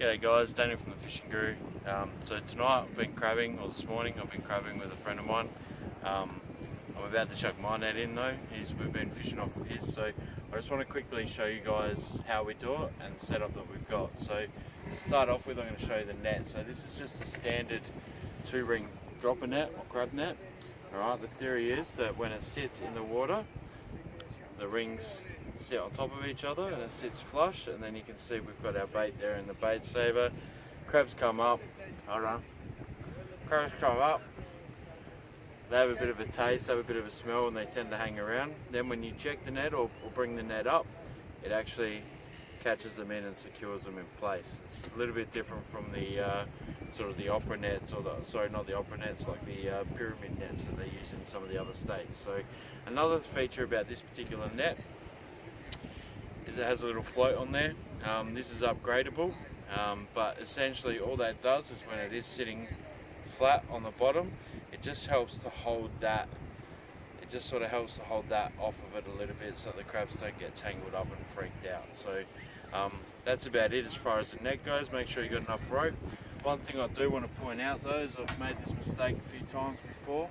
G'day guys, Daniel from the Fishing Guru. So tonight I've been crabbing, or this morning I've been crabbing with a friend of mine. I'm about to chuck my net in though. We've been fishing off of his, so I just want to quickly show you guys how we do it and the setup that we've got. So to start off with, I'm going to show you the net. So this is just a standard 2-ring dropper net or crab net. Alright, the theory is that when it sits in the water, the rings sit on top of each other and it sits flush, and then you can see we've got our bait there in the bait saver. Crabs come up, crabs come up, they have a bit of a taste, have a bit of a smell, and they tend to hang around. Then when you check the net or bring the net up, it actually catches them in and secures them in place. It's a little bit different from the sort of the opera nets, or not the opera nets, like the pyramid nets that they use in some of the other states. So another feature about this particular net is it has a little float on there. This is upgradable, but essentially all that does is when it is sitting flat on the bottom, it just helps to hold that. It just sort of helps to hold that off of it a little bit, so the crabs don't get tangled up and freaked out. So that's about it as far as the net goes. Make sure you got enough rope. One thing I do want to point out though is I've made this mistake a few times before.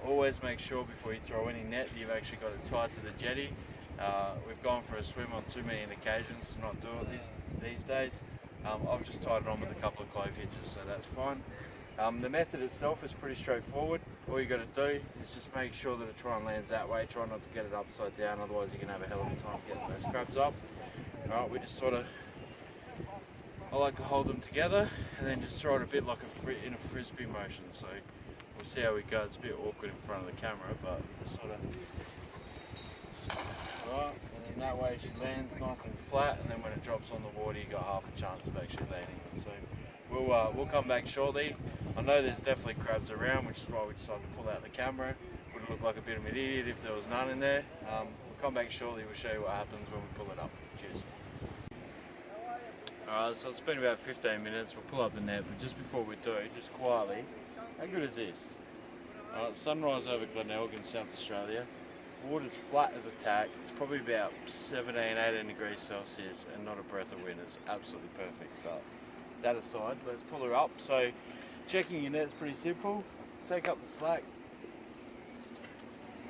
Always make sure before you throw any net that you've actually got it tied to the jetty. We've gone for a swim on too many occasions to not do it these days. I've just tied it on with a couple of clove hitches, so that's fine. The method itself is pretty straightforward. All you got to do is just make sure that it try and lands that way. Try not to get it upside down, otherwise you can have a hell of a time getting those crabs up. Alright, we just sort of, I like to hold them together and then just throw it a bit like in a frisbee motion. So we'll see how we go. It's a bit awkward in front of the camera, but just sort of, right, and then that way she lands nice and flat, and then when it drops on the water you got half a chance of actually landing them. So we'll come back shortly. I know there's definitely crabs around, which is why we decided to pull out the camera. Would have looked like a bit of an idiot if there was none in there. We'll come back shortly, we'll show you what happens when we pull it up. Cheers. Alright, so it's been about 15 minutes, we'll pull up the net, but just before we do, just quietly, how good is this? Sunrise over Glenelg in South Australia. Water's flat as a tack. It's probably about 17-18 degrees Celsius and not a breath of wind. It's absolutely perfect. But that aside, let's pull her up. So checking your net's pretty simple. Take up the slack.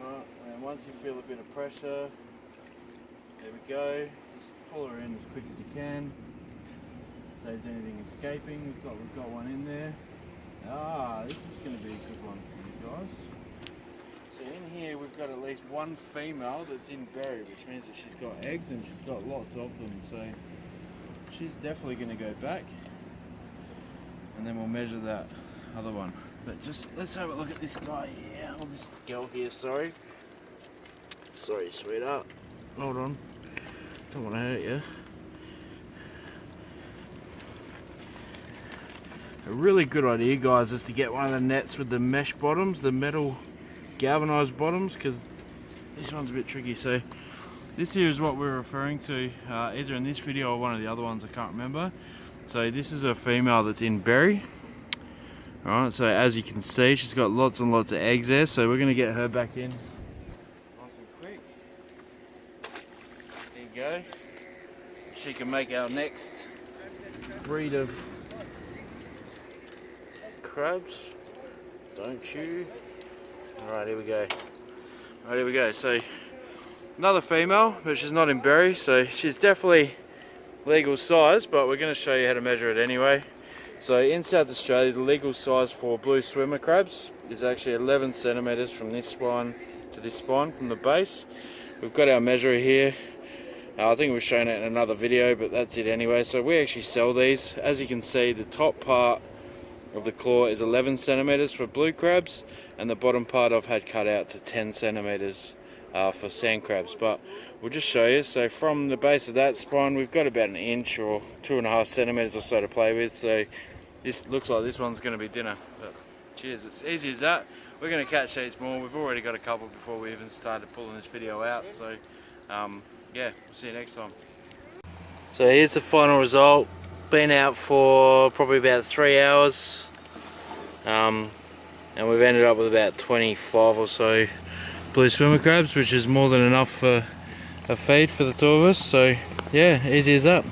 Right, and once you feel a bit of pressure, there we go. Just pull her in as quick as you can. Saves anything escaping. Looks like we've got one in there. This is going to be a good one for you guys. So in here we've got at least one female that's in berry, which means that she's got eggs and she's got lots of them. So she's definitely going to go back, and then we'll measure that other one. But just let's have a look at this guy here, or this girl here. Sorry, sweetheart. Hold on. Don't want to hurt you. A really good idea, guys, is to get one of the nets with the mesh bottoms, the metal galvanized bottoms, because this one's a bit tricky. So this here is what we're referring to, either in this video or one of the other ones, I can't remember. So this is a female that's in berry. Alright, so as you can see, she's got lots and lots of eggs there, so we're going to get her back in nice and quick. There you go. She can make our next breed of crabs, don't you? Alright, here we go. Alright, here we go. So another female, but she's not in berry, so she's definitely legal size, but we're going to show you how to measure it anyway. So in South Australia, the legal size for blue swimmer crabs is actually 11 centimeters from this spine to this spine from the base. We've got our measure here. I think we've shown it in another video, but that's it anyway. So we actually sell these. As you can see, the top part of the claw is 11 centimeters for blue crabs, and the bottom part I've had cut out to 10 centimeters for sand crabs. But we'll just show you. So from the base of that spine, we've got about 1 inch or 2.5 centimeters or so to play with. So this looks like this one's going to be dinner. But cheers, it's easy as that. We're going to catch these more. We've already got a couple before we even started pulling this video out. So yeah, we'll see you next time. So here's the final result. Been out for probably about 3 hours, and we've ended up with about 25 or so blue swimmer crabs, which is more than enough for a feed for the two of us. So yeah, easy as that.